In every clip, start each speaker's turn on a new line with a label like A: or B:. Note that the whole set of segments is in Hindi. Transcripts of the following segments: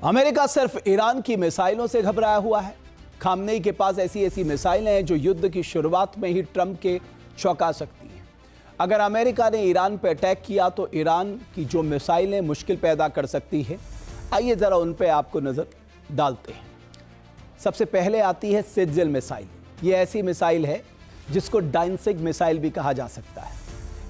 A: अमेरिका सिर्फ ईरान की मिसाइलों से घबराया हुआ है। खामनेई के पास ऐसी मिसाइलें हैं जो युद्ध की शुरुआत में ही ट्रंप के चौंका सकती हैं। अगर अमेरिका ने ईरान पर अटैक किया तो ईरान की जो मिसाइलें मुश्किल पैदा कर सकती है, आइए जरा उन पर आपको नजर डालते हैं। सबसे पहले आती है सिज्जल मिसाइल। ये ऐसी मिसाइल है जिसको डांसिंग मिसाइल भी कहा जा सकता है,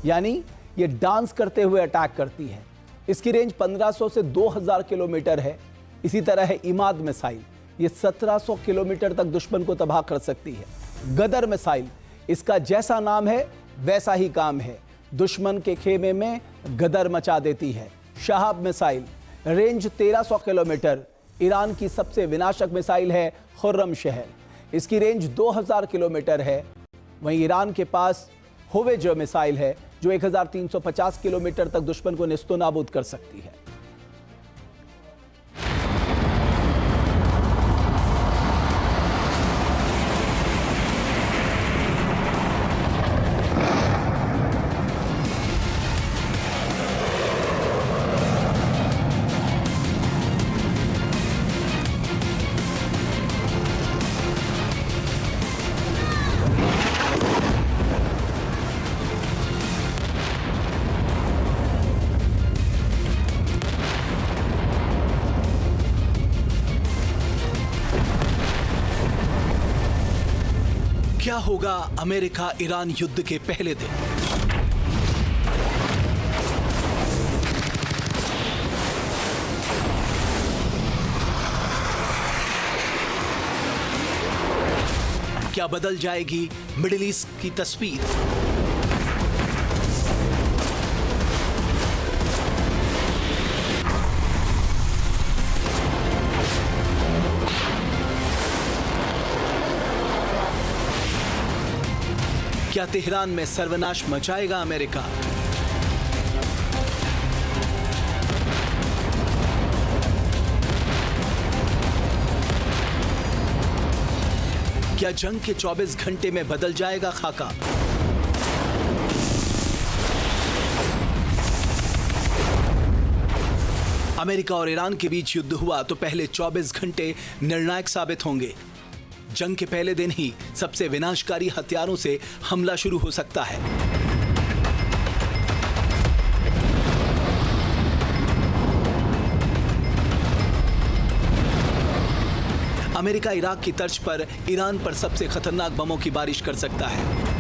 A: यानी ये डांस करते हुए अटैक करती है। इसकी रेंज 1500 से 2000 किलोमीटर है। इसी तरह है इमाद मिसाइल, ये 1700 किलोमीटर तक दुश्मन को तबाह कर सकती है। गदर मिसाइल, इसका जैसा नाम है वैसा ही काम है, दुश्मन के खेमे में गदर मचा देती है। Shahab missile, range 1300 kilometre, Iran की सबसे विनाशक मिसाइल है खुर्रम शहर, इसकी रेंज 2000 किलोमीटर है। वहीं ईरान के पास होवेजर मिसाइल है जो 1350 किलोमीटर तक दुश्मन को नेस्तोनाबूद कर सकती है।
B: क्या होगा अमेरिका ईरान युद्ध के पहले दिन? क्या बदल जाएगी मिडिल ईस्ट की तस्वीर? क्या तेहरान में सर्वनाश मचाएगा अमेरिका? क्या जंग के 24 घंटे में बदल जाएगा खाका? अमेरिका और ईरान के बीच युद्ध हुआ तो पहले 24 घंटे निर्णायक साबित होंगे। जंग के पहले दिन ही सबसे विनाशकारी हथियारों से हमला शुरू हो सकता है। अमेरिका इराक की तर्ज पर ईरान पर सबसे खतरनाक बमों की बारिश कर सकता है।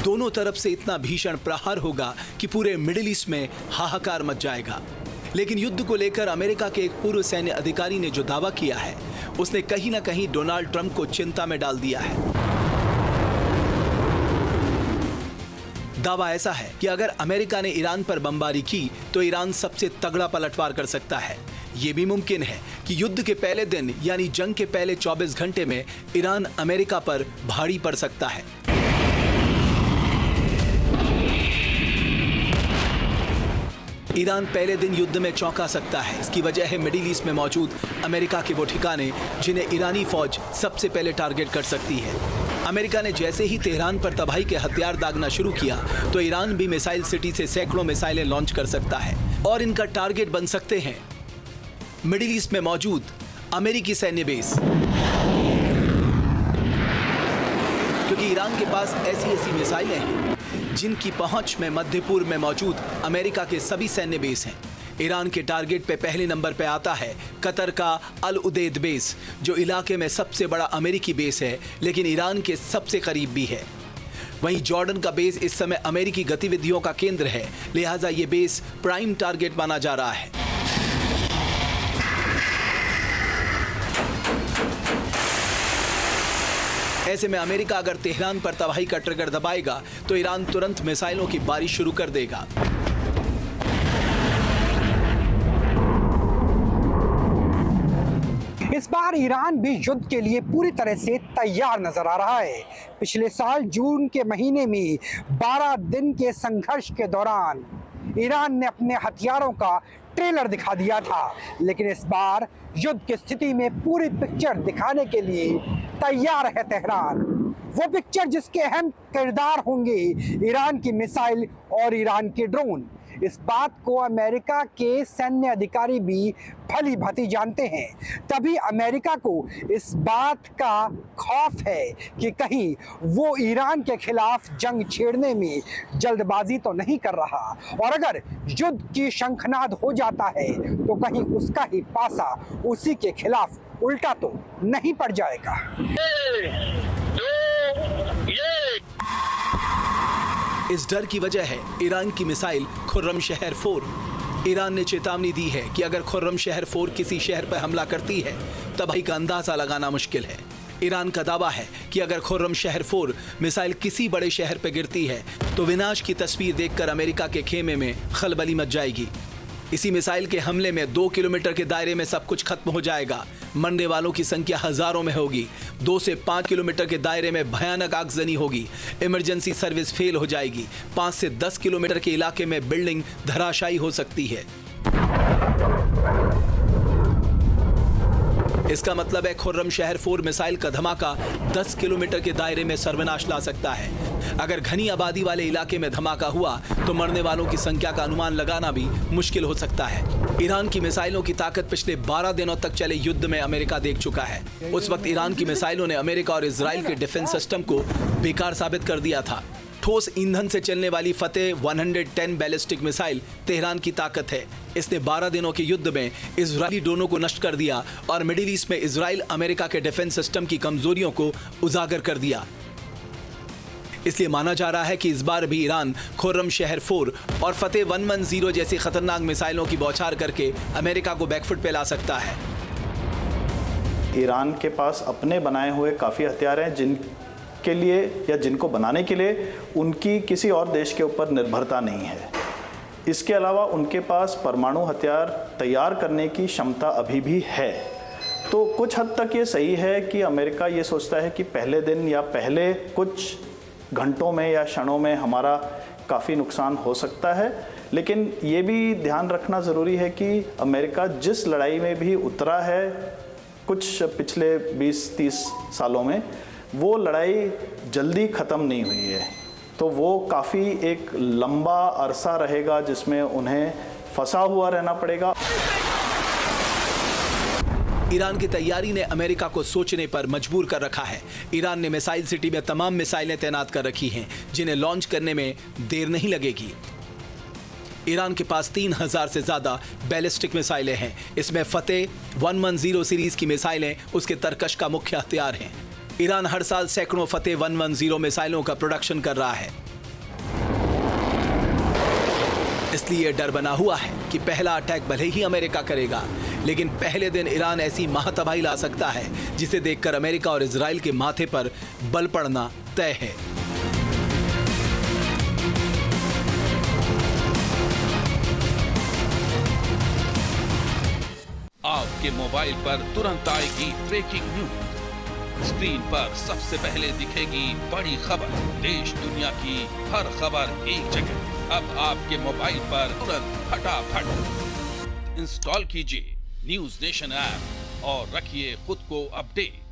B: दोनों तरफ से इतना भीषण प्रहार होगा कि पूरे मिडिल ईस्ट में हाहाकार मच जाएगा। लेकिन युद्ध को लेकर अमेरिका के एक पूर्व सैन्य अधिकारी ने जो दावा किया है, उसने कहीं ना कहीं डोनाल्ड ट्रंप को चिंता में डाल दिया है। दावा ऐसा है कि अगर अमेरिका ने ईरान पर बमबारी की तो ईरान सबसे तगड़ा पलटवार कर सकता है। यह भी मुमकिन है कि युद्ध के पहले दिन यानी जंग के पहले 24 घंटे में ईरान अमेरिका पर भारी पड़ सकता है। ईरान पहले दिन युद्ध में चौंका सकता है। इसकी वजह है मिडिल ईस्ट में मौजूद अमेरिका के वो ठिकाने जिन्हें ईरानी फौज सबसे पहले टारगेट कर सकती है। अमेरिका ने जैसे ही तेहरान पर तबाही के हथियार दागना शुरू किया तो ईरान भी मिसाइल सिटी से सैकड़ों मिसाइलें लॉन्च कर सकता है और इनका टारगेट बन सकते हैं मिडिल ईस्ट में मौजूद अमेरिकी सैन्य बेस, क्योंकि ईरान के पास ऐसी मिसाइलें हैं जिनकी पहुंच में मध्य पूर्व में मौजूद अमेरिका के सभी सैन्य बेस हैं। ईरान के टारगेट पे पहले नंबर पे आता है कतर का अल उदेद बेस, जो इलाके में सबसे बड़ा अमेरिकी बेस है लेकिन ईरान के सबसे करीब भी है। वहीं जॉर्डन का बेस इस समय अमेरिकी गतिविधियों का केंद्र है, लिहाजा ये बेस प्राइम टारगेट माना जा रहा है। ऐसे में अमेरिका अगर तेहरान पर तबाही का ट्रिगर दबाएगा तो ईरान तुरंत मिसाइलों की बारिश शुरू कर देगा।
C: इस बार ईरान भी युद्ध के लिए पूरी तरह से तैयार नजर आ रहा है। पिछले साल जून के महीने में 12 दिन के संघर्ष के दौरान ईरान ने अपने हथियारों का ट्रेलर दिखा दिया था, लेकिन इस बार युद्ध की स्थिति में पूरी पिक्चर दिखाने के लिए तैयार है तेहरान। वो पिक्चर जिसके अहम किरदार होंगे ईरान की मिसाइल और ईरान के ड्रोन। इस बात को अमेरिका के सैन्य अधिकारी भी भली भांति जानते हैं। तभी अमेरिका को इस बात का खौफ है कि कहीं वो ईरान के खिलाफ जंग छेड़ने में जल्दबाजी तो नहीं कर रहा, और अगर युद्ध की शंखनाद हो जाता है तो कहीं उसका ही पासा उसी के खिलाफ उल्टा तो नहीं पड़ जाएगा।
B: इस डर की वजह है ईरान की मिसाइल खुर्रमशहर 4। ईरान ने चेतावनी दी है कि अगर खुर्रमशहर 4 किसी शहर पर हमला करती है तबाही का अंदाजा लगाना मुश्किल है। ईरान का दावा है कि अगर खुर्रमशहर 4 मिसाइल किसी बड़े शहर पर गिरती है तो विनाश की तस्वीर देखकर अमेरिका के खेमे में खलबली मच जाएगी। इसी मिसाइल के हमले में 2 किलोमीटर के दायरे में सब कुछ खत्म हो जाएगा। मरने वालों की संख्या हजारों में होगी। 2 से 5 किलोमीटर के दायरे में भयानक आगजनी होगी। इमरजेंसी सर्विस फेल हो जाएगी। 5 से 10 किलोमीटर के इलाके में बिल्डिंग धराशायी हो सकती है। इसका मतलब है खुर्रमशहर 4 मिसाइल का धमाका 10 किलोमीटर के दायरे में सर्वनाश ला सकता है। अगर घनी आबादी वाले इलाके में धमाका हुआ तो मरने वालों की संख्या का अनुमान लगाना भी मुश्किल हो सकता है। ईरान की मिसाइलों की ताकत पिछले 12 दिनों तक चले युद्ध में अमेरिका देख चुका है। उस वक्त ईरान की मिसाइलों ने अमेरिका और इजराइल के डिफेंस सिस्टम को बेकार साबित कर दिया था। ठोस ईंधन से चलने वाली फतेह 110 बैलिस्टिक मिसाइल तेहरान की ताकत है। इसने 12 दिनों के युद्ध में इजरायली ड्रोनों को नष्ट कर दिया और मिडिल ईस्ट में इजराइल अमेरिका के डिफेंस सिस्टम की कमजोरियों को उजागर कर दिया। इसलिए माना जा रहा है कि इस बार भी ईरान खुर्रमशहर 4 और फतेह 110 जैसी खतरनाक मिसाइलों की बौछार करके अमेरिका को बैकफुट पे ला सकता है।
D: ईरान के पास अपने बनाए हुए काफ़ी हथियार हैं जिनके लिए या जिनको बनाने के लिए उनकी किसी और देश के ऊपर निर्भरता नहीं है। इसके अलावा उनके पास परमाणु हथियार तैयार करने की क्षमता अभी भी है। तो कुछ हद तक ये सही है कि अमेरिका ये सोचता है कि पहले दिन या पहले कुछ घंटों में या क्षणों में हमारा काफ़ी नुकसान हो सकता है, लेकिन ये भी ध्यान रखना ज़रूरी है कि अमेरिका जिस लड़ाई में भी उतरा है कुछ पिछले 20-30 सालों में, वो लड़ाई जल्दी ख़त्म नहीं हुई है। तो वो काफ़ी एक लंबा अरसा रहेगा जिसमें उन्हें फंसा हुआ रहना पड़ेगा।
B: ईरान की तैयारी ने अमेरिका को सोचने पर मजबूर कर रखा है। ईरान ने मिसाइल सिटी में तमाम मिसाइलें तैनात कर रखी हैं जिन्हें लॉन्च करने में देर नहीं लगेगी। ईरान के पास 3000 से ज्यादा बैलिस्टिक मिसाइलें हैं। इसमें फतेह 110 सीरीज की मिसाइलें उसके तरकश का मुख्य हथियार हैं। ईरान हर साल सैकड़ों फतेह 110 मिसाइलों का प्रोडक्शन कर रहा है। इसलिए डर बना हुआ है कि पहला अटैक भले ही अमेरिका करेगा, लेकिन पहले दिन ईरान ऐसी महातबाही ला सकता है जिसे देखकर अमेरिका और इजराइल के माथे पर बल पड़ना तय है।
E: आपके मोबाइल पर तुरंत आएगी ब्रेकिंग न्यूज। स्क्रीन पर सबसे पहले दिखेगी बड़ी खबर। देश दुनिया की हर खबर एक जगह। अब आपके मोबाइल पर तुरंत फटाफट इंस्टॉल कीजिए न्यूज नेशन ऐप और रखिए खुद को अपडेट।